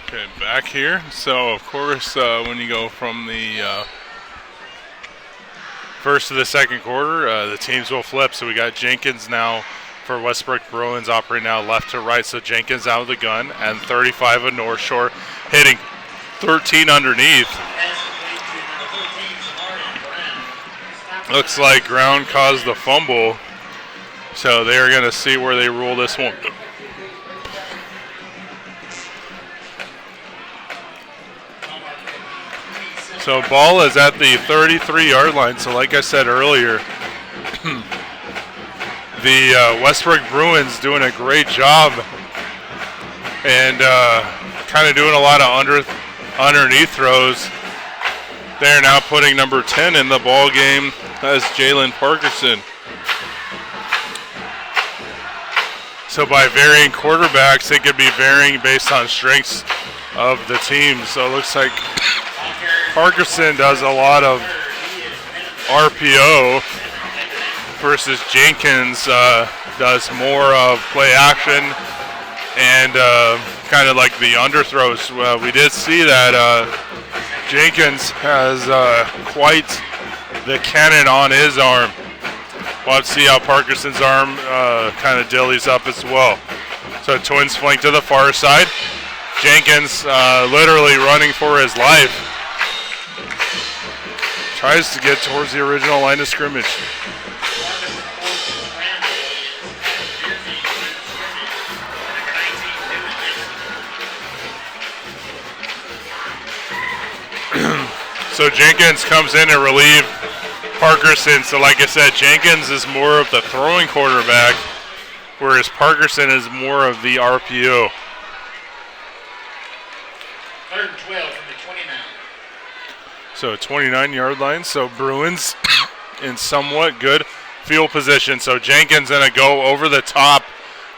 Okay, back here. So, of course, when you go from the first to the second quarter, the teams will flip. So we got Jenkins now for Westbrook Bruins operating now left to right. So Jenkins out of the gun, and 35 of North Shore hitting 13 underneath. Looks like ground caused the fumble. So they're going to see where they rule this one. So ball is at the 33-yard line. So like I said earlier, the Westbrook Bruins doing a great job and kind of doing a lot of underneath throws. They're now putting number 10 in the ball game as Jalen Parkerson. So by varying quarterbacks, it could be varying based on strengths of the team. So it looks like Parkerson does a lot of RPO versus Jenkins does more of play action and kind of like the underthrows. We did see that Jenkins has quite the cannon on his arm. We'll have to see how Parkerson's arm kind of dillies up as well. So Twins flank to the far side. Jenkins literally running for his life. Tries to get towards the original line of scrimmage. So Jenkins comes in to relieve Parkerson. So like I said, Jenkins is more of the throwing quarterback, whereas Parkerson is more of the RPO. 3rd and 12 from the 29. So 29-yard line. So Bruins in somewhat good field position. So Jenkins gonna go over the top,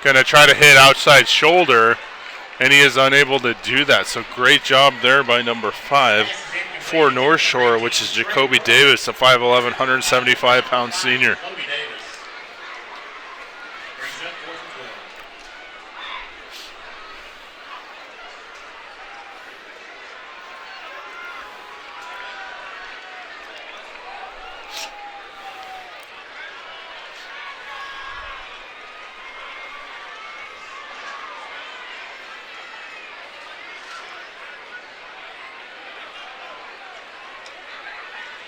gonna try to hit outside shoulder, and he is unable to do that. So great job there by number 5 for North Shore, which is Jacoby Davis, a 5'11", 175-pound senior.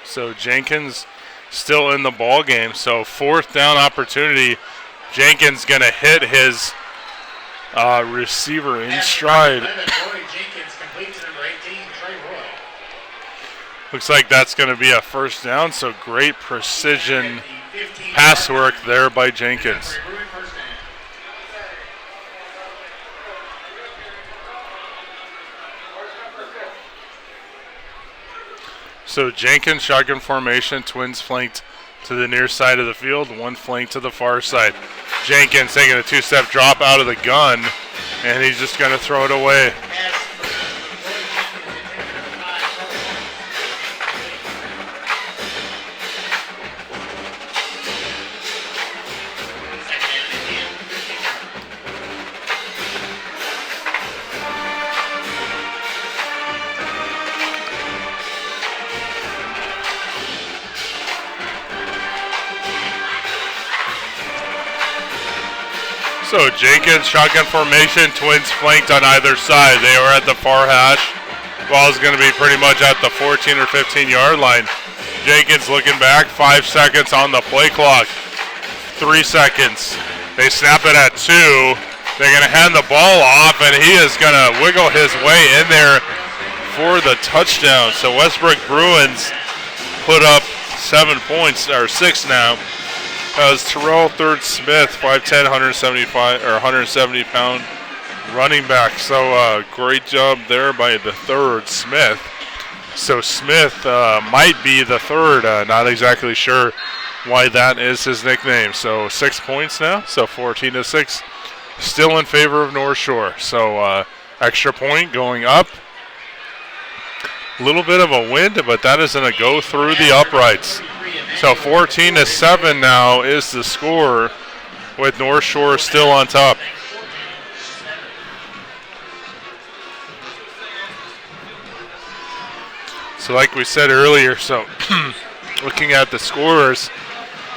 So Jenkins still in the ball game. So 4th down opportunity. Jenkins going to hit his receiver in stride. Looks like that's going to be a 1st down. So great precision pass work there by Jenkins. So Jenkins, shotgun formation, Twins flanked to the near side of the field, one flank to the far side. Jenkins taking a 2-step drop out of the gun, and he's just going to throw it away. So Jenkins, shotgun formation, Twins flanked on either side. They are at the far hash. Ball is going to be pretty much at the 14 or 15-yard line. Jenkins looking back, 5 seconds on the play clock. 3 seconds. They snap it at 2. They're going to hand the ball off, and he is going to wiggle his way in there for the touchdown. So Westbrook Bruins put up 7 points, or 6 now. That was Terrell Third Smith, 5'10", 170-pound running back. So great job there by the third, Smith. So Smith might be the third. Not exactly sure why that is his nickname. So 6 points now. So 14-6. Still in favor of North Shore. So extra point going up. A little bit of a wind, but that is going to go through the uprights. So 14-7 now is the score, with North Shore still on top. So like we said earlier, so looking at the scores,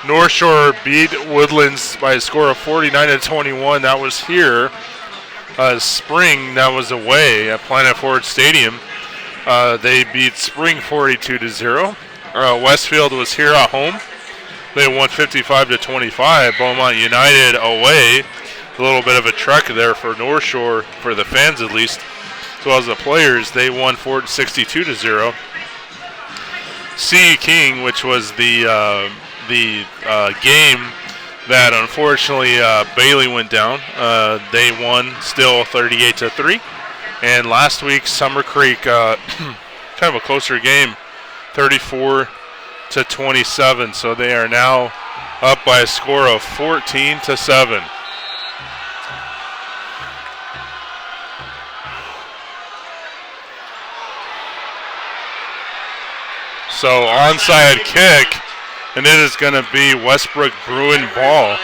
North Shore beat Woodlands by a score of 49-21. That was here. Spring, that was away at Planet Ford Stadium. They beat Spring 42-0. Westfield was here at home. They won 55-25. Beaumont United away. A little bit of a trek there for North Shore, for the fans at least, as well as the players. They won 62-0. CE King, which was the game that unfortunately Bailey went down. They won still 38-3. And last week Summer Creek, kind of a closer game, 34-27. So they are now up by a score of 14-7. So onside kick, and it is going to be Westbrook Bruin ball.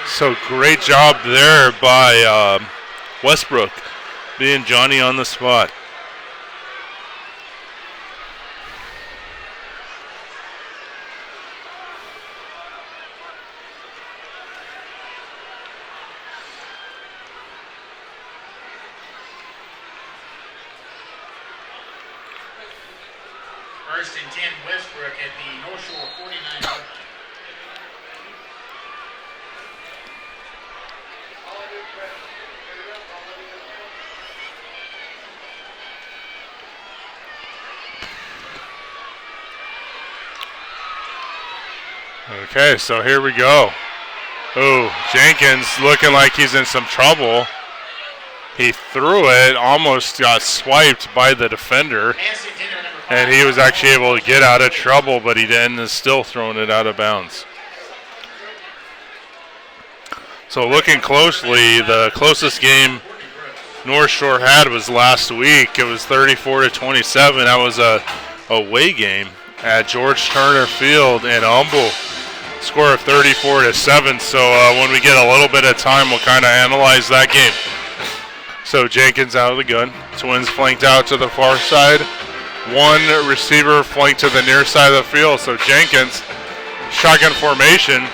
So great job there by Westbrook, being Johnny on the spot. First and 10 Westbrook at the North Shore 49. Okay, so here we go. Oh, Jenkins looking like he's in some trouble. He threw it, almost got swiped by the defender, and he was actually able to get out of trouble, but he then is still throwing it out of bounds. So looking closely, the closest game North Shore had was last week. It was 34-27. That was a away game at George Turner Field in Humble. Score of 34-7. So when we get a little bit of time, we'll kind of analyze that game. So Jenkins out of the gun. Twins flanked out to the far side. One receiver flanked to the near side of the field. So Jenkins, shotgun formation,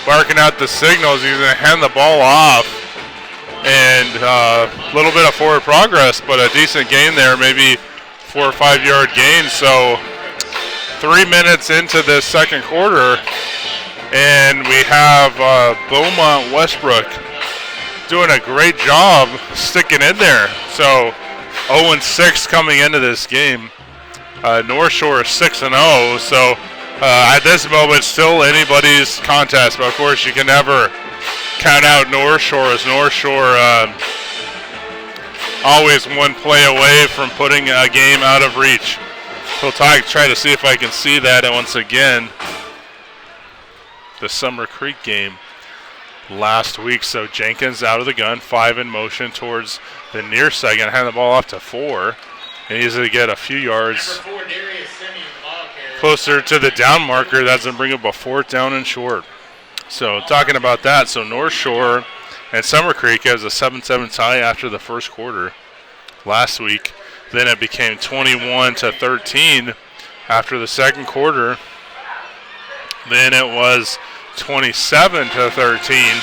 barking out the signals. He's going to hand the ball off. And a little bit of forward progress, but a decent gain there, maybe 4 or 5 yard gain. So 3 minutes into this second quarter, and we have Beaumont Westbrook doing a great job sticking in there. So 0-6 coming into this game. North Shore is 6-0. So at this moment, still anybody's contest. But of course, you can never count out North Shore, as North Shore always one play away from putting a game out of reach. So I'll try to see if I can see that once again. The Summer Creek game last week. So Jenkins out of the gun, 5 in motion towards the near side, gonna hand the ball off to 4, and he's gonna get a few yards closer to the down marker. That's gonna bring up a 4th down and short. So talking about that, so North Shore and Summer Creek has a 7-7 tie after the first quarter last week. Then it became 21-13 after the second quarter. Then it was 27-13.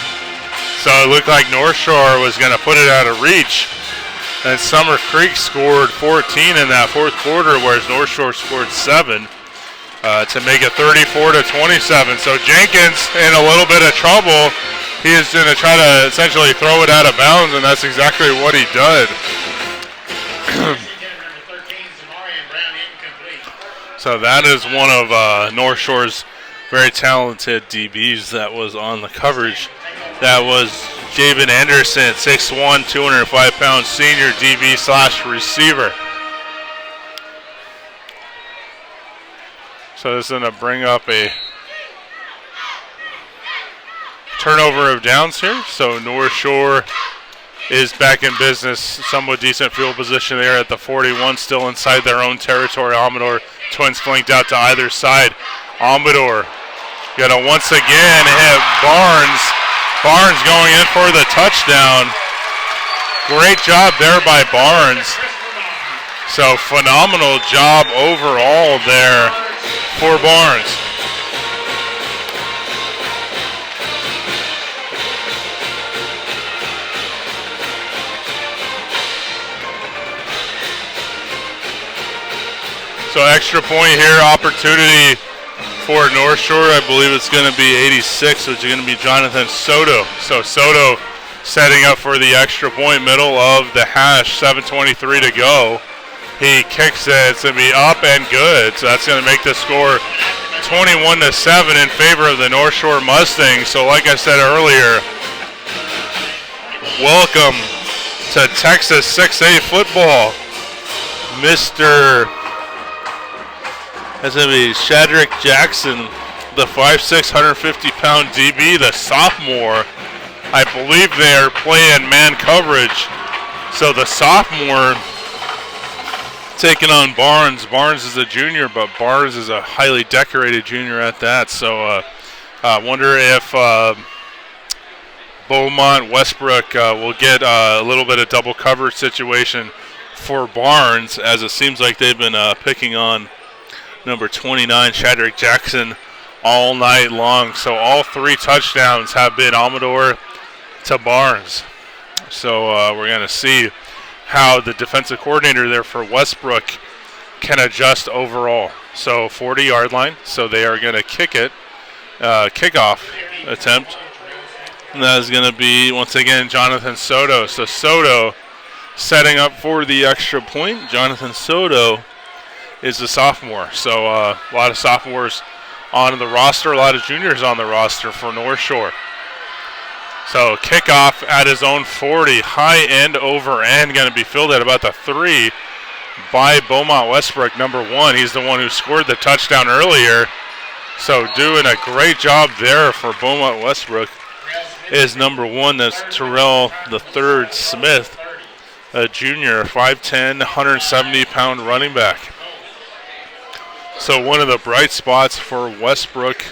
So it looked like North Shore was going to put it out of reach. And Summer Creek scored 14 in that fourth quarter, whereas North Shore scored 7 to make it 34-27. So Jenkins in a little bit of trouble. He is going to try to essentially throw it out of bounds, and that's exactly what he did. So that is one of North Shore's very talented DBs that was on the coverage. That was Javen Anderson, 6'1", 205-pound senior DB/receiver. So this is going to bring up a turnover of downs here. So North Shore is back in business. Somewhat decent field position there at the 41, still inside their own territory. Amador, Twins flanked out to either side. Amador gonna once again hit Barnes. Barnes going in for the touchdown. Great job there by Barnes. So phenomenal job overall there for Barnes. So extra point here, opportunity for North Shore. I believe it's going to be 86, which is going to be Jonathan Soto. So Soto setting up for the extra point, middle of the hash, 7:23 to go. He kicks it, it's going to be up and good. So that's going to make the score 21-7 in favor of the North Shore Mustangs. So like I said earlier, welcome to Texas 6A football. That's going to be Shadrack Jackson, the 5'6", 150-pound DB, the sophomore. I believe they are playing man coverage. So the sophomore taking on Barnes. Barnes is a junior, but Barnes is a highly decorated junior at that. So I wonder if Beaumont, Westbrook will get a little bit of double coverage situation for Barnes, as it seems like they've been picking on number 29, Shadrack Jackson, all night long. So all 3 touchdowns have been Amador to Barnes. So we're going to see how the defensive coordinator there for Westbrook can adjust overall. So 40-yard line, so they are going to kick it, kickoff attempt. And that is going to be, once again, Jonathan Soto. So Soto setting up for the extra point. Jonathan Soto is a sophomore. So a lot of sophomores on the roster, a lot of juniors on the roster for North Shore. So kickoff at his own 40, high end over end, going to be filled at about the 3 by Beaumont Westbrook, number 1. He's the one who scored the touchdown earlier. So doing a great job there for Beaumont Westbrook is number 1. That's Terrell III Smith, a junior, 5'10", 170-pound running back. So one of the bright spots for Westbrook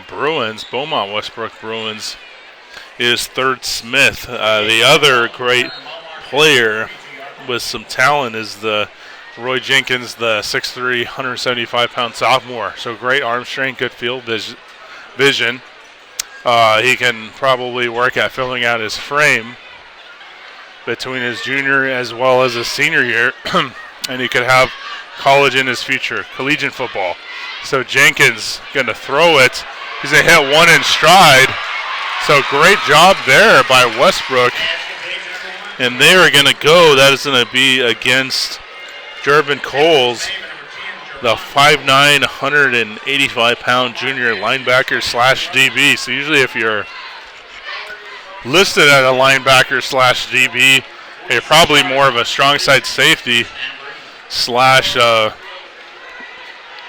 Bruins, Beaumont Westbrook Bruins, is Third Smith. The other great player with some talent is the Roy Jenkins, the 6'3", 175-pound sophomore. So great arm strength, good field vision. He can probably work at filling out his frame between his junior as well as his senior year, and he could have college in his future, collegiate football. So Jenkins going to throw it. He's going to hit one in stride. So great job there by Westbrook. And they are going to go. That is going to be against Jervin Coles, the 5'9", 185-pound junior linebacker slash DB. So usually if you're listed at a linebacker slash DB, you're probably more of a strong side safety slash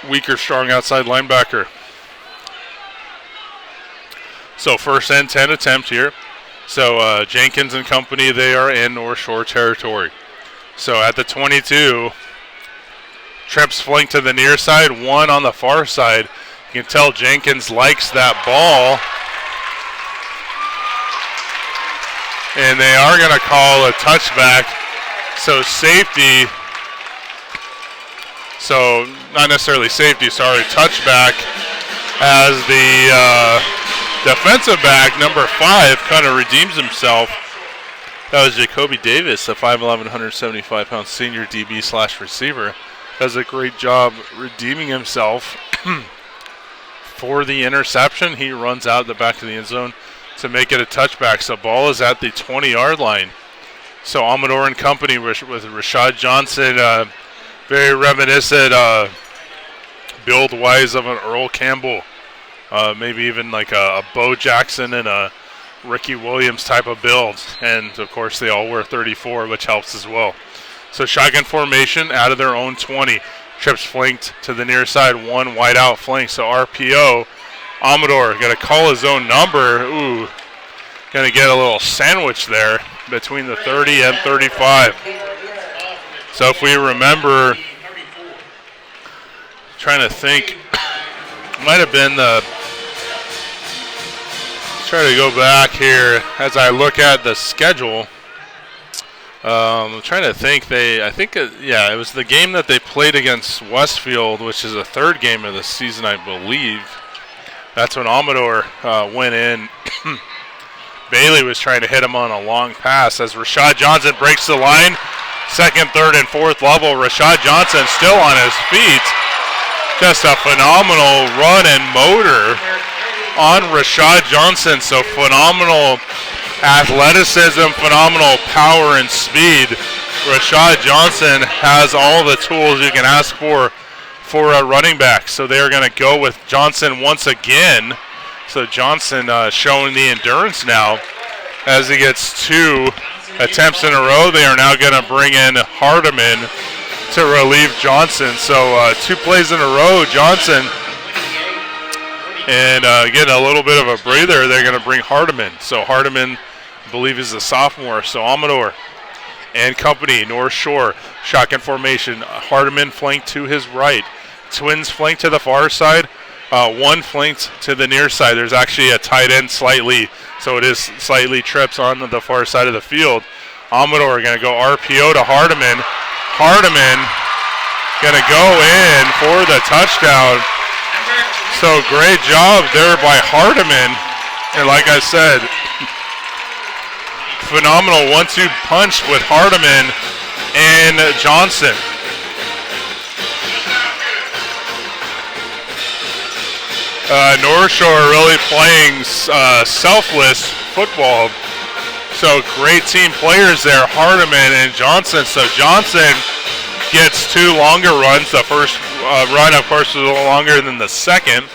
weaker strong outside linebacker. So first and 10 attempt here. So Jenkins and company, they are in North Shore territory. So at the 22, trips flank to the near side, 1 on the far side. You can tell Jenkins likes that ball. And they are going to call a touchback. So safety, so not necessarily safety, sorry, touchback, as the defensive back, number 5, kind of redeems himself. That was Jacoby Davis, a 5'11", 175-pound senior DB slash receiver. Does a great job redeeming himself for the interception. He runs out the back of the end zone to make it a touchback. So ball is at the 20-yard line. So Amador and company with Rashad Johnson, very reminiscent build-wise of an Earl Campbell. Maybe even like a Bo Jackson and a Ricky Williams type of build. And, of course, they all wear 34, which helps as well. So shotgun formation out of their own 20. Trips flanked to the near side, 1 wide out flank. So RPO, Amador going to call his own number. Ooh, going to get a little sandwich there between the 30 and 35. So if we remember, trying to think, might have been the, let's try to go back here as I look at the schedule. I'm trying to think. Yeah, it was the game that they played against Westfield, which is the third game of the season, I believe. That's when Amador went in. Bailey was trying to hit him on a long pass as Rashad Johnson breaks the line. Second, third, and fourth level. Rashad Johnson still on his feet. Just a phenomenal run and motor on Rashad Johnson. So phenomenal athleticism, phenomenal power and speed. Rashad Johnson has all the tools you can ask for a running back. So they're going to go with Johnson once again. So Johnson showing the endurance now as he gets 2 attempts in a row. They are now going to bring in Hardiman to relieve Johnson. So 2 plays in a row, Johnson. And getting a little bit of a breather, they're going to bring Hardiman. So Hardiman, I believe, is a sophomore. So Amador and company, North Shore, shotgun formation. Hardiman flanked to his right. Twins flanked to the far side. One flanked to the near side. There's actually a tight end slightly, so it is slightly trips on the far side of the field. Amador going to go RPO to Hardiman. Hardiman going to go in for the touchdown. So great job there by Hardiman. And like I said, phenomenal 1-2 punch with Hardiman and Johnson. North Shore really playing selfless football. So great team players there, Hardiman and Johnson. So Johnson gets 2 longer runs. The first run, of course, was a little longer than the second.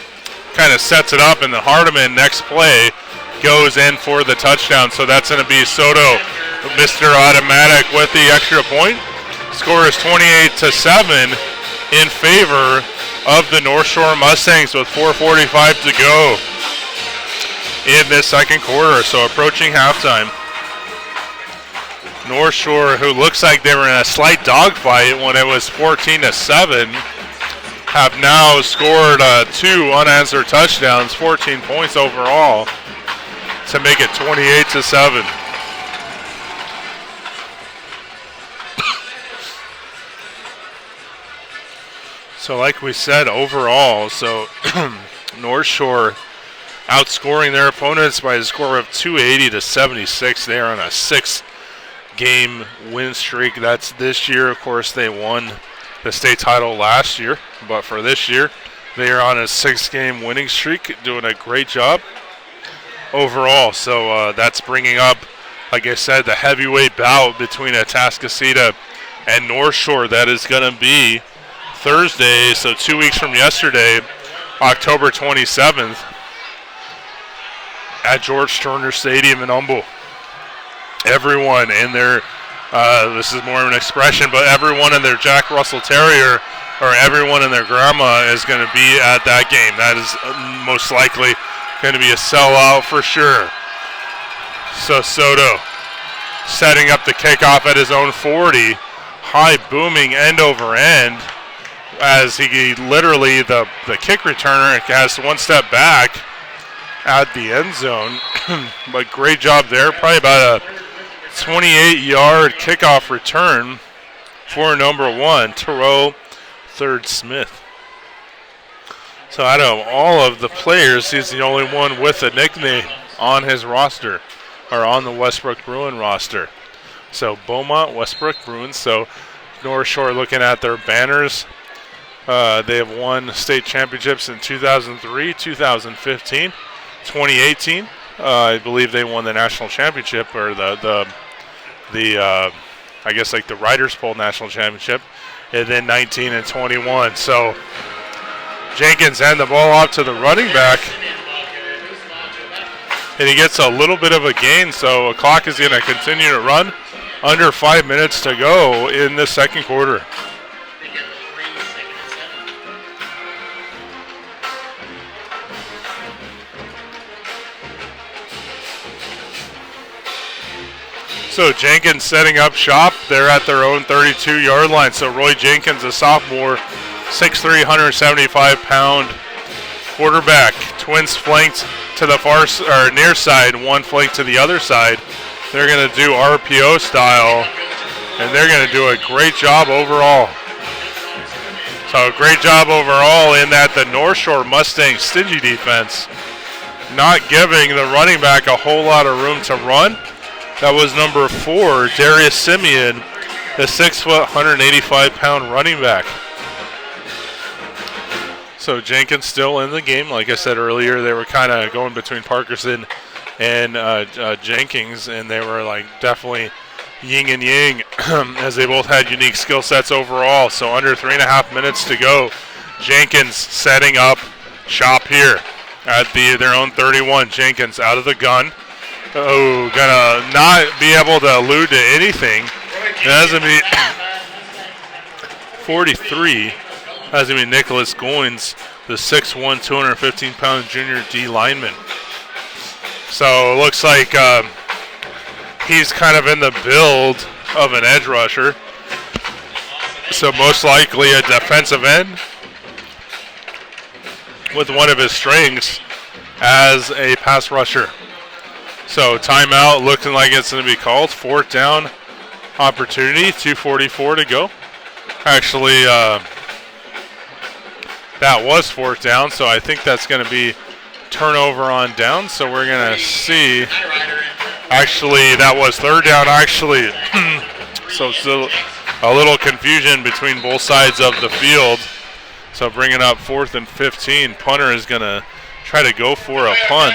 Kind of sets it up, and the Hardiman next play goes in for the touchdown. So that's going to be Soto, Mr. Automatic, with the extra point. Score is 28-7 in favor of the North Shore Mustangs with 4:45 to go in this second quarter. So approaching halftime. North Shore, who looks like they were in a slight dogfight when it was 14-7, have now scored 2 unanswered touchdowns, 14 points overall, to make it 28-7. So like we said, overall, so North Shore outscoring their opponents by a score of 280-76. They are on a 6-game win streak. That's this year. Of course, they won the state title last year, but for this year, they are on a 6-game winning streak, doing a great job overall. So that's bringing up, like I said, the heavyweight bout between Atascocita and North Shore. That is going to be Thursday, so 2 weeks from yesterday, October 27th, at George Turner Stadium in Humble. Everyone in their, this is more of an expression, but everyone in their Jack Russell Terrier or everyone in their grandma is going to be at that game. That is most likely going to be a sellout for sure. So Soto setting up the kickoff at his own 40. High booming end over end, as he literally, the kick returner has 1 step back at the end zone. But great job there. Probably about a 28-yard kickoff return for number 1, Terrell Third Smith. So out of all of the players, he's the only one with a nickname on his roster, or on the Westbrook Bruin roster. So Beaumont, Westbrook Bruins. So North Shore looking at their banners. They have won state championships in 2003, 2015, 2018. I believe they won the national championship, or the I guess like the Riders Poll national championship, and then 19 and 21. So Jenkins hand the ball off to the running back, and he gets a little bit of a gain. So a clock is going to continue to run. Under 5 minutes to go in the second quarter. So Jenkins setting up shop. They're at their own 32-yard line. So Roy Jenkins, a sophomore, 6'3", 175-pound quarterback. Twins flanked to the far near side, one flanked to the other side. They're going to do RPO style and they're going to do a great job overall. So great job overall in that the North Shore Mustangs stingy defense, not giving the running back a whole lot of room to run. That was number 4, Darius Simeon, the 6 foot, 185-pound running back. So Jenkins still in the game. Like I said earlier, they were kind of going between Parkerson and Jenkins, and they were like definitely yin and yang as they both had unique skill sets overall. So under 3.5 minutes to go, Jenkins setting up shop here at their own 31. Jenkins out of the gun. Oh, gonna not be able to allude to anything. That's gonna be 43. That's going to be Nicholas Goins, the 6'1", 215-pound junior D lineman. So it looks like he's kind of in the build of an edge rusher. So most likely a defensive end with one of his strengths as a pass rusher. So timeout looking like it's going to be called. 4th down opportunity, 2:44 to go. Actually, that was 4th down, so I think that's going to be turnover on down. So we're going to see. Actually, that was 3rd down, actually. So still a little confusion between both sides of the field. So bringing up 4th and 15. Punter is going to try to go for a punt.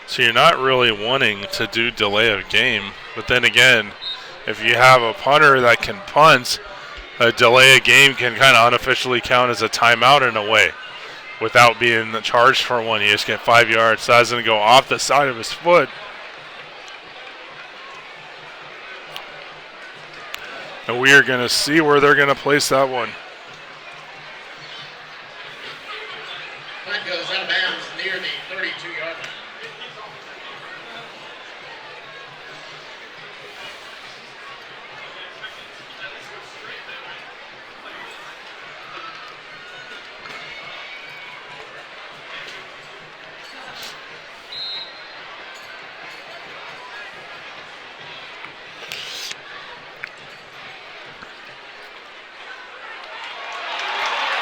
So you're not really wanting to do delay of game. But then again, if you have a punter that can punt, a delay of game can kind of unofficially count as a timeout in a way without being charged for one. You just get 5 yards. So that's going to go off the side of his foot. And we are going to see where they're going to place that one. That goes out of bounds near the 32-yard line.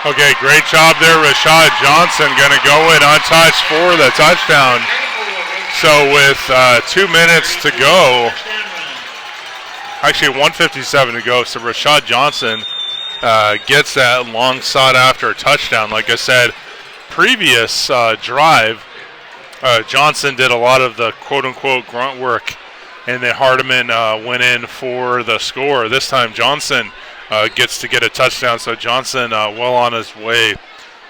Okay, great job there. Rashad Johnson going to go in untouched for the touchdown. So with 2 minutes to go, actually 1:57 to go, so Rashad Johnson gets that long sought after touchdown. Like I said, previous drive, Johnson did a lot of the quote unquote grunt work, and then Hardiman went in for the score. This time Johnson gets to get a touchdown, so Johnson well on his way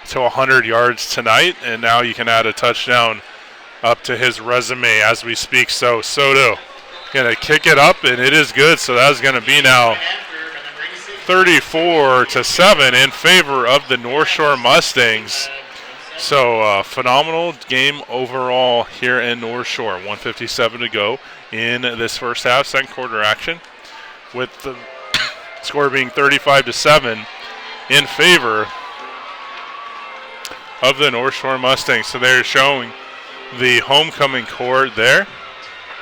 to 100 yards tonight, and now you can add a touchdown up to his resume as we speak. So Soto going to kick it up, and it is good. So that's going to be now 34-7 in favor of the North Shore Mustangs. So phenomenal game overall here in North Shore. 1:57 to go in this first half, second quarter action, with the score being 35-7 in favor of the North Shore Mustangs. So they're showing the homecoming court there.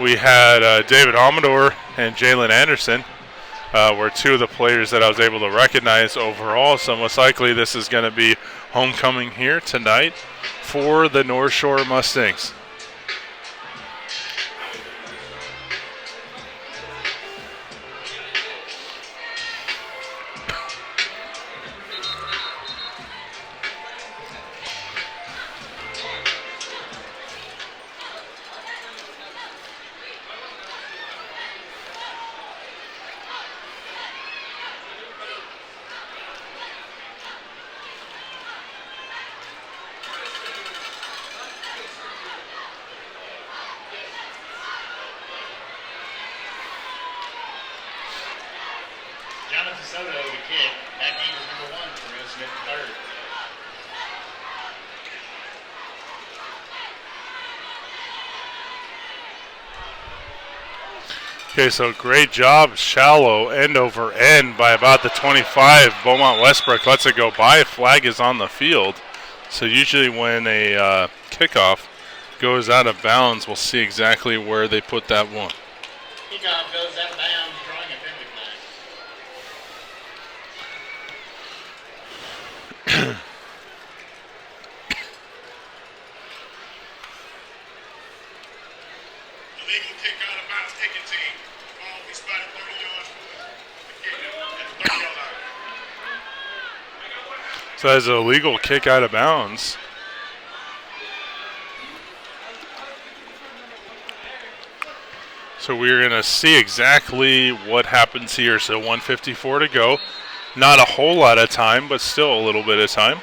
We had David Amador and Jalen Anderson were two of the players that I was able to recognize overall. So most likely this is going to be homecoming here tonight for the North Shore Mustangs. Okay, so great job, shallow, end over end by about the 25. Beaumont Westbrook lets it go by. Flag is on the field. So usually when a kickoff goes out of bounds. We'll see exactly where they put that one. Kickoff goes out of bounds, drawing a penalty flag. Illegal kick out of bounds, taking team. Ball will be spotted 30 yards from the kick at the 30-yard line. So that's an illegal kick out of bounds. So we're going to see exactly what happens here. So 1:54 to go. Not a whole lot of time, but still a little bit of time.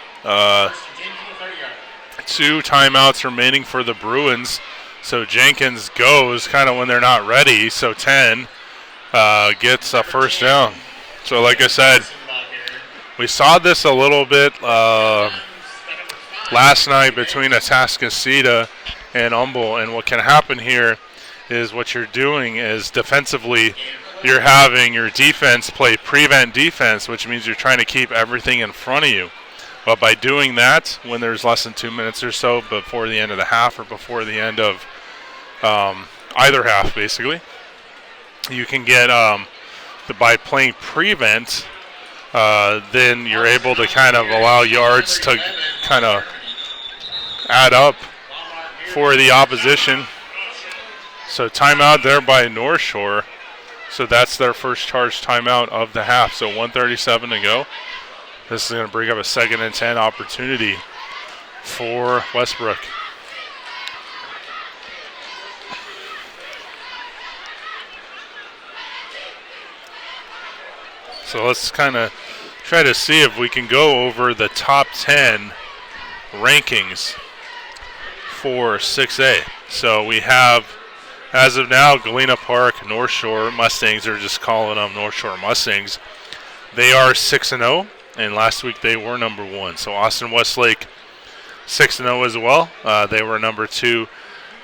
2 timeouts remaining for the Bruins. So Jenkins goes kind of when they're not ready. So 10 gets a first down. So like I said, we saw this a little bit last night between Atascocita and Humboldt. And what can happen here is what you're doing is defensively you're having your defense play prevent defense, which means you're trying to keep everything in front of you. But by doing that, when there's less than 2 minutes or so before the end of the half or before the end of either half, basically, you can get by playing prevent, then you're able to kind of allow yards to kind of add up for the opposition. So timeout there by North Shore. So that's their first charge timeout of the half. So 1:37 to go. This is going to bring up a 2nd and 10 opportunity for Westbrook. So let's kind of try to see if we can go over the top 10 rankings for 6A. So we have, as of now, Galena Park, North Shore Mustangs, are just calling them North Shore Mustangs. They are 6-0, and last week they were number 1. So Austin Westlake, 6-0 as well. They were number 2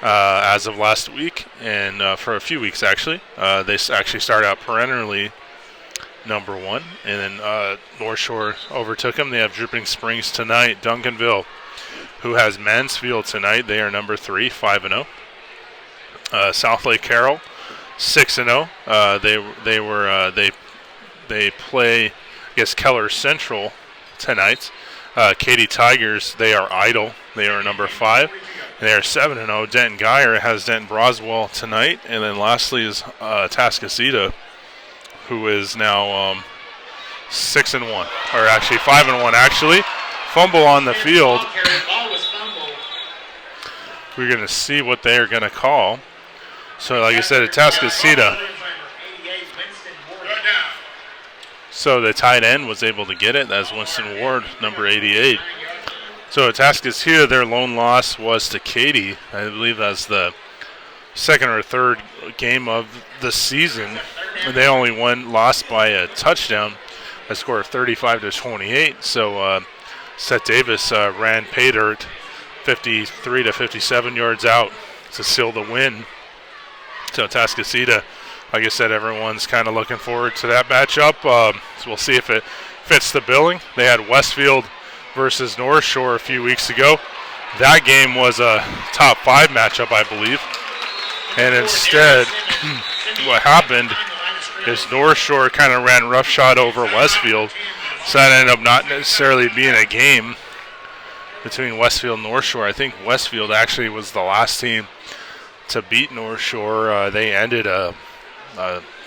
as of last week, and for a few weeks actually. They actually started out perennially number 1, and then North Shore overtook them. They have Dripping Springs tonight. Duncanville, who has Mansfield tonight, they are number 3, 5-0. South Lake Carroll, 6-0. They play against Keller Central tonight. Katy Tigers, they are idle. They are number 5. They are 7-0. Denton Geyer has Denton Broswell tonight, and then lastly is Atascocita, who is now 6-1, or actually 5-1. Actually, fumble on the field. We're going to see what they are going to call. So, like I said, Atascocita. So the tight end was able to get it. That's Winston Ward, number 88. So Atascocita, their lone loss was to Katy. I believe that's the 2nd or 3rd game of the season. And they only lost by a touchdown, a score of 35-28. So Seth Davis ran pay dirt 53 to 57 yards out to seal the win. So Atascocita, like I said, everyone's kind of looking forward to that matchup. So we'll see if it fits the billing. They had Westfield versus North Shore a few weeks ago. That game was a top 5 matchup, I believe. And instead, what happened is North Shore kind of ran roughshod over Westfield. So that ended up not necessarily being a game between Westfield and North Shore. I think Westfield actually was the last team to beat North Shore. They ended a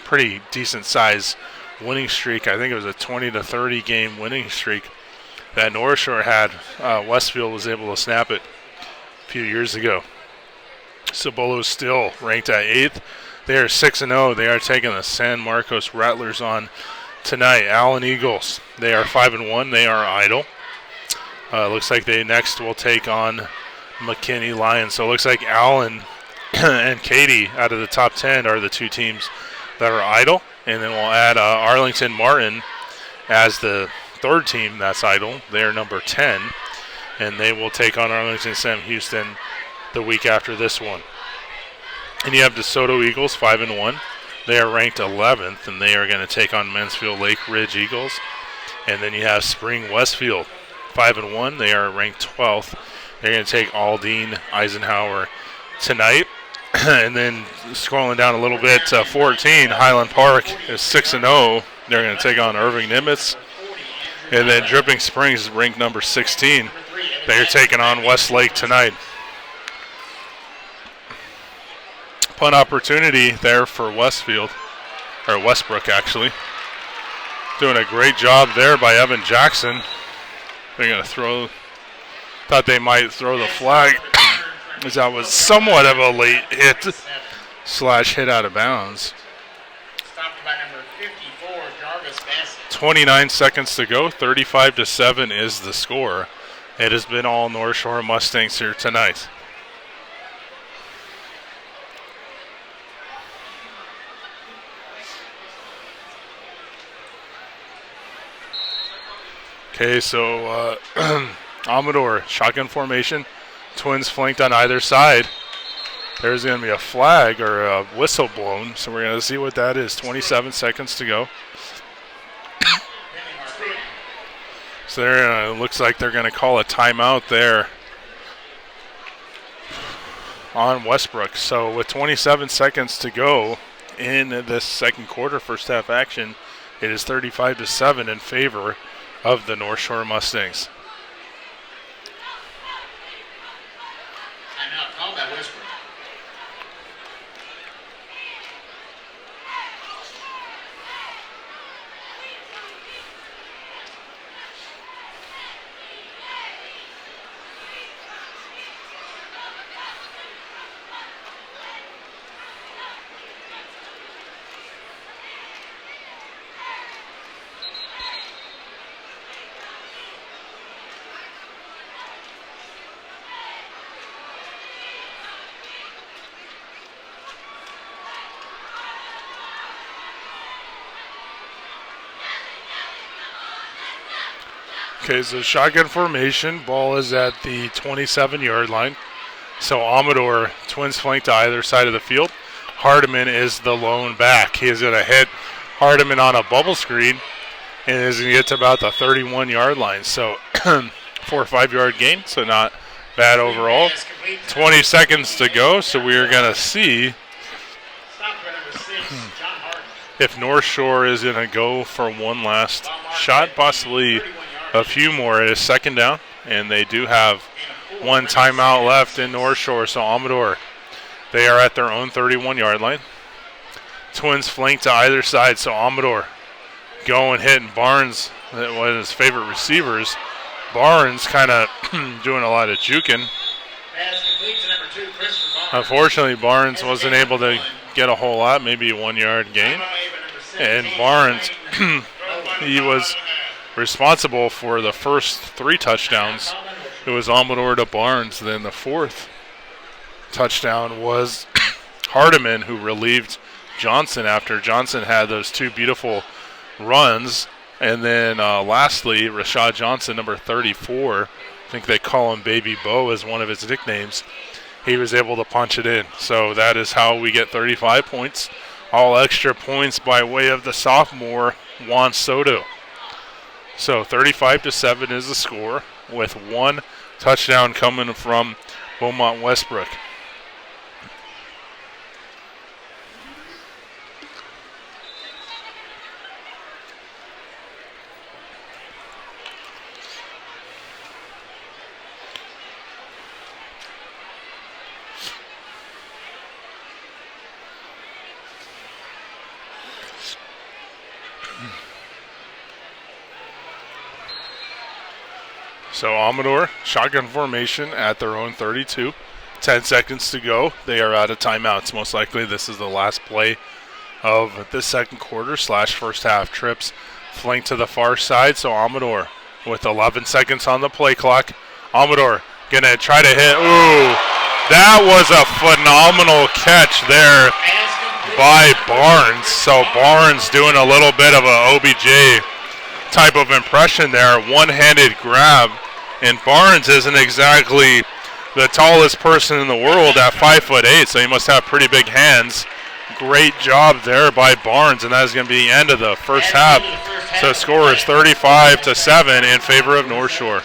pretty decent size winning streak. I think it was a 20-30 game winning streak that North Shore had. Westfield was able to snap it a few years ago. Cibolo still ranked at 8th. They are 6-0. They are taking the San Marcos Rattlers on tonight. Allen Eagles, they are 5-1. They are idle. Looks like they next will take on McKinney Lions. So it looks like Allen and Katy out of the top 10 are the 2 teams that are idle. And then we'll add Arlington Martin as the 3rd team that's idle. They are number 10. And they will take on Arlington Sam Houston the week after this one. And you have DeSoto Eagles, 5-1. They are ranked 11th, and they are going to take on Mansfield Lake Ridge Eagles. And then you have Spring Westfield, 5-1. They are ranked 12th, They're going to take Aldine Eisenhower tonight. And then scrolling down a little bit, 14, Highland Park is 6-0. They're going to take on Irving Nimitz. And then Dripping Springs is ranked number 16. They're taking on Westlake tonight. Punt opportunity there for Westfield, or Westbrook actually. Doing a great job there by Evan Jackson. They're going to throw, thought they might throw the flag, as that was somewhat of a late hit / hit out of bounds. Stopped by number 54, Jarvis Bassett. 29 seconds to go, 35-7 is the score. It has been all North Shore Mustangs here tonight. Okay, so Amador, shotgun formation. Twins flanked on either side. There's going to be a flag or a whistle blown, so we're going to see what that is. 27 seconds to go. So there, looks like they're going to call a timeout there on Westbrook. So with 27 seconds to go in this second quarter, first half action, it is 35-7 in favor of the North Shore Mustangs. Timeout called by Westbrook. Okay, so shotgun formation. Ball is at the 27-yard line. So Amador, Twins flanked to either side of the field. Hardiman is the lone back. He is going to hit Hardiman on a bubble screen and is going to get to about the 31-yard line. So 4 or 5 yard gain, so not bad overall. 20 seconds to go, so we are going to see if North Shore is going to go for one last shot, possibly a few more. It is second down, and they do have one timeout left in North Shore. So Amador, they are at their own 31-yard line. Twins flanked to either side, so Amador going, hitting Barnes, one of his favorite receivers. Barnes kind of doing a lot of juking. Unfortunately, Barnes wasn't able to get a whole lot, maybe a 1 yard gain. And Barnes, he was responsible for the first 3 touchdowns. It was Amador to Barnes. Then the 4th touchdown was Hardiman, who relieved Johnson after Johnson had those 2 beautiful runs. And then lastly, Rashad Johnson, number 34, I think they call him Baby Bo as one of his nicknames. He was able to punch it in. So that is how we get 35 points. All extra points by way of the sophomore, Juan Soto. So 35-7 is the score, with 1 touchdown coming from Beaumont Westbrook. So Amador, shotgun formation at their own 32. 10 seconds to go. They are out of timeouts. Most likely this is the last play of the second quarter / first half. Trips flanked to the far side. So Amador with 11 seconds on the play clock. Amador going to try to hit. Ooh, that was a phenomenal catch there by Barnes. So Barnes doing a little bit of a OBJ type of impression there. One-handed grab. And Barnes isn't exactly the tallest person in the world at 5'8", so he must have pretty big hands. Great job there by Barnes, and that is going to be the end of the first half. So the score is 35-7 in favor of North Shore.